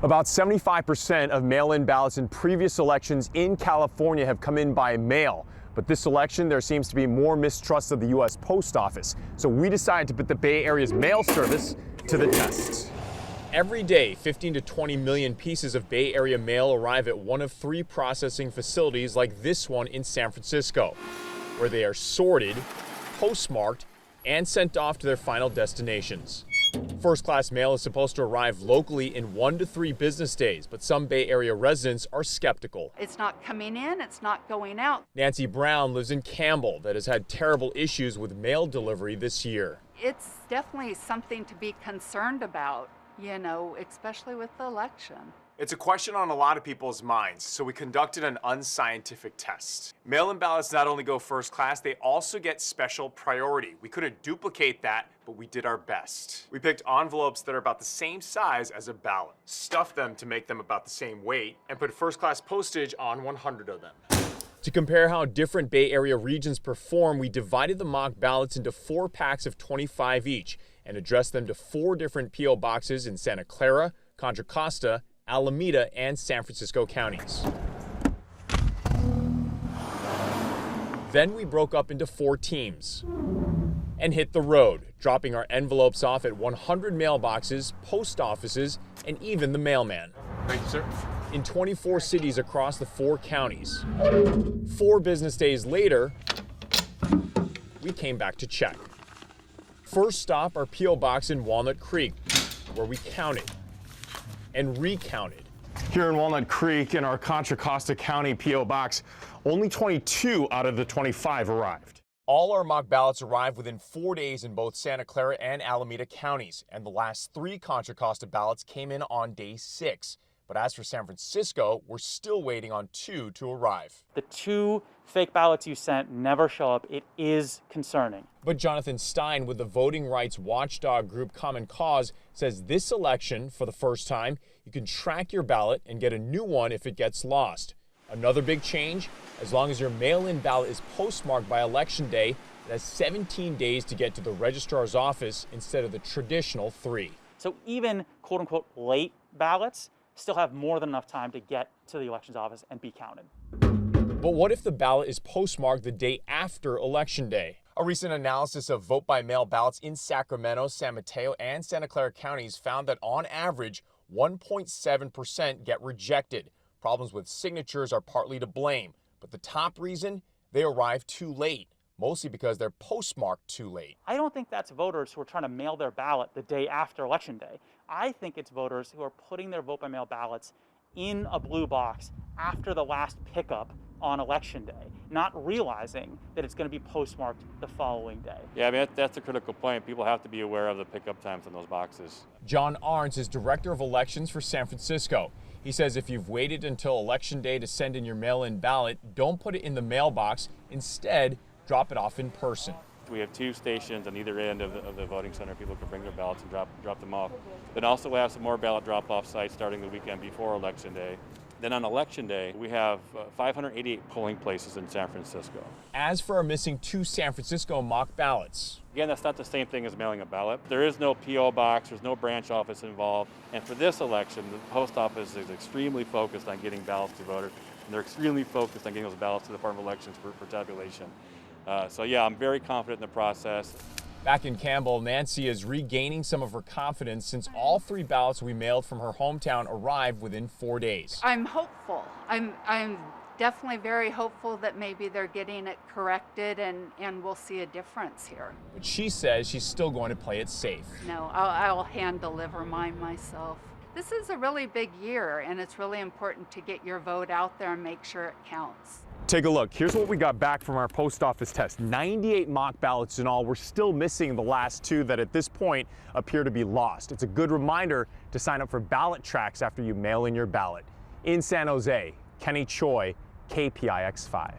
About 75% of mail-in ballots in previous elections in California have come in by mail. But this election, there seems to be more mistrust of the U.S. Post Office. So we decided to put the Bay Area's mail service to the test. Every day, 15 to 20 million pieces of Bay Area mail arrive at one of 3 processing facilities like this one in San Francisco, where they are sorted, postmarked, and sent off to their final destinations. First-class mail is supposed to arrive locally in 1 to 3 business days, but some Bay Area residents are skeptical. It's not coming in, it's not going out. Nancy Brown lives in Campbell that has had terrible issues with mail delivery this year. It's definitely something to be concerned about, you know, especially with the election. It's a question on a lot of people's minds, so we conducted an unscientific test. Mail-in ballots not only go first class, they also get special priority. We couldn't duplicate that, but we did our best. We picked envelopes that are about the same size as a ballot, stuffed them to make them about the same weight, and put first-class postage on 100 of them. To compare how different Bay Area regions perform, we divided the mock ballots into 4 packs of 25 each and addressed them to 4 different P.O. boxes in Santa Clara, Contra Costa, Alameda, and San Francisco counties. Then we broke up into 4 teams and hit the road, dropping our envelopes off at 100 mailboxes, post offices, and even the mailman. Thank you, sir. In 24 cities across the 4 counties. 4 business days later, we came back to check. First stop, our P.O. box in Walnut Creek, where we counted and recounted. Here in Walnut Creek, in our Contra Costa County P.O. box, only 22 out of the 25 arrived. All our mock ballots arrived within 4 days in both Santa Clara and Alameda counties, and the last 3 Contra Costa ballots came in on day 6. But as for San Francisco, we're still waiting on 2 to arrive. The 2 fake ballots you sent never show up. It is concerning. But Jonathan Stein with the voting rights watchdog group Common Cause says this election, for the first time, you can track your ballot and get a new one if it gets lost. Another big change, as long as your mail-in ballot is postmarked by Election Day, it has 17 days to get to the registrar's office instead of the traditional 3. So even quote-unquote late ballots still have more than enough time to get to the elections office and be counted. But what if the ballot is postmarked the day after Election Day? A recent analysis of vote-by-mail ballots in Sacramento, San Mateo, and Santa Clara counties found that on average, 1.7% get rejected. Problems with signatures are partly to blame, but the top reason, they arrive too late, mostly because they're postmarked too late. I don't think that's voters who are trying to mail their ballot the day after Election Day. I think it's voters who are putting their vote-by-mail ballots in a blue box after the last pickup on Election Day, not realizing that it's going to be postmarked the following day. Yeah, I mean, that's a critical point. People have to be aware of the pickup times on those boxes. John Arns is Director of Elections for San Francisco. He says if you've waited until Election Day to send in your mail-in ballot, don't put it in the mailbox. Instead, drop it off in person. We have 2 stations on either end of the voting center. People can bring their ballots and drop them off. Then also we have some more ballot drop-off sites starting the weekend before Election Day. Then on Election Day, we have 588 polling places in San Francisco. As for our missing 2 San Francisco mock ballots. Again, that's not the same thing as mailing a ballot. There is no P.O. box, there's no branch office involved. And for this election, the post office is extremely focused on getting ballots to voters. And they're extremely focused on getting those ballots to the Department of Elections for tabulation. So yeah, I'm very confident in the process. Back in Campbell, Nancy is regaining some of her confidence since all 3 ballots we mailed from her hometown arrived within 4 days. I'm hopeful. I'm definitely very hopeful that maybe they're getting it corrected and we'll see a difference here. But she says she's still going to play it safe. No, I'll hand deliver mine myself. This is a really big year, and it's really important to get your vote out there and make sure it counts. Take a look. Here's what we got back from our post office test. 98 mock ballots in all. We're still missing the last 2 that at this point appear to be lost. It's a good reminder to sign up for ballot tracks after you mail in your ballot. In San Jose, Kenny Choi, KPIX 5.